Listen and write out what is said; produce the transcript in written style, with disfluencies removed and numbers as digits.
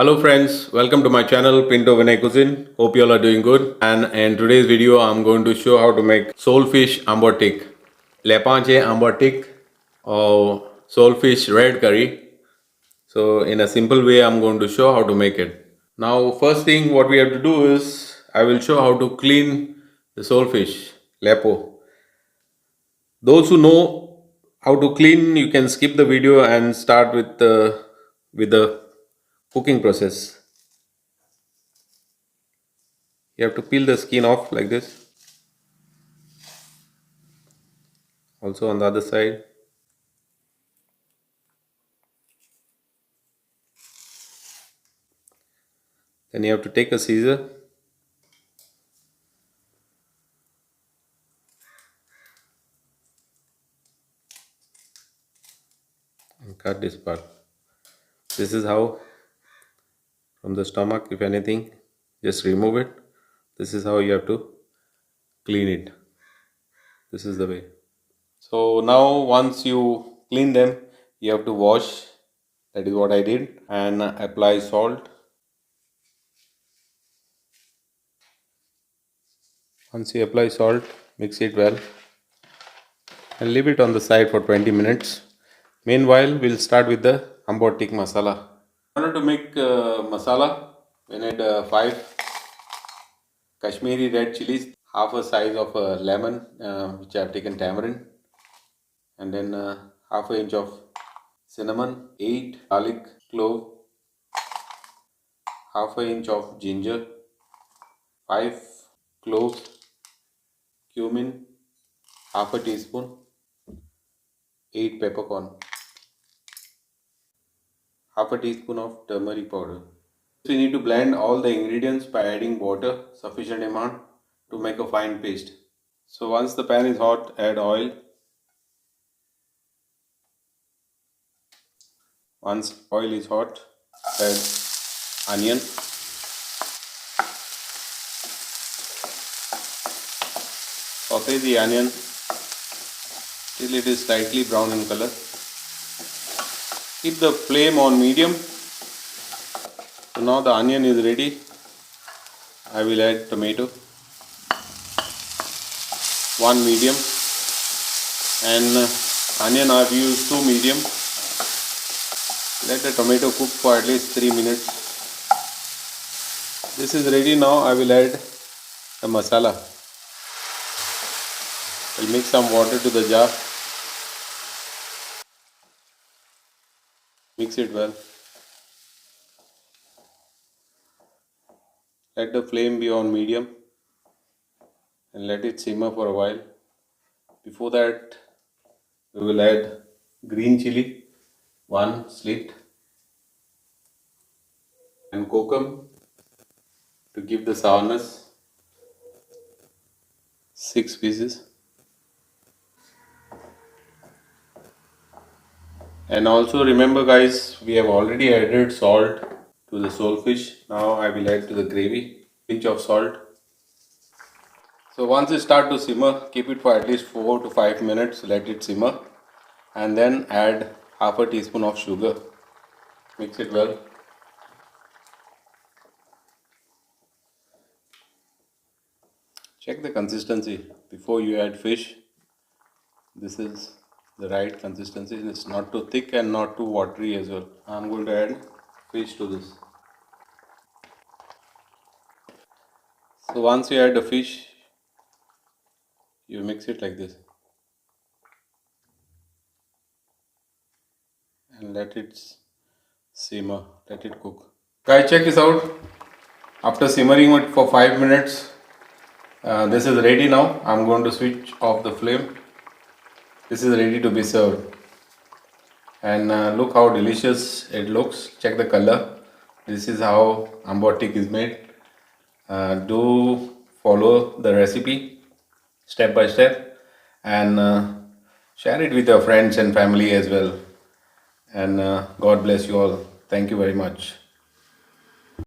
Hello friends, welcome to my channel Pinto Cuisine. Hope you all are doing good. And in today's video, I'm going to show how to make soulfish ambot tik, Lepachem Ambot Tik, or soulfish red curry. So in a simple way, I'm going to show how to make it. Now, first thing what we have to do is I will show how to clean the soulfish, Lepo. Those who know how to clean, you can skip the video and start with the cooking process. You have to peel the skin off like this. Also on the other side. Then you have to take a scissor and cut this part. This is how, from the stomach, if anything, just remove it. This is how you have to clean it. This is the way. So now once you clean them, you have to wash. That is what I did. And apply salt. Once you apply salt, mix it well and leave it on the side for 20 minutes. Meanwhile, we'll start with the Ambot Tik masala. In order to make masala, we need 5 Kashmiri red chilies, half a size of a lemon, which I have taken tamarind, and then half an inch of cinnamon, 8 garlic clove, half an inch of ginger, 5 cloves, cumin, half a teaspoon, 8 peppercorn, half a teaspoon of turmeric powder. We need to blend all the ingredients by adding water sufficient amount to make a fine paste. So once the pan is hot, add oil. Once oil is hot, add onion. Saute the onion till it is slightly brown in color. Keep the flame on medium. So now the onion is ready. I will add tomato, 1 medium, and onion I have used 2 medium. Let the tomato cook for at least 3 minutes. This is ready now. I will add the masala. I'll mix some water to the jar. Mix it well. Let the flame be on medium and let it simmer for a while. Before that, we will add green chilli, 1 slit, and kokum to give the sourness, 6 pieces. And also remember guys, we have already added salt to the soulfish. Now I will add to the gravy, pinch of salt. So once it starts to simmer, keep it for at least 4 to 5 minutes, let it simmer, and then add half a teaspoon of sugar. Mix it well. Check the consistency before you add fish. This is the right consistency. It's not too thick and not too watery as well. I'm going to add fish to this. So once you add the fish, you mix it like this and let it simmer, let it cook. Guys, check this out. After simmering it for 5 minutes, this is ready now. I'm going to switch off the flame. This is ready to be served. And look how delicious it looks. Check the color. This is how Ambot Tik is made. Do follow the recipe step by step and share it with your friends and family as well. And God bless you all. Thank you very much.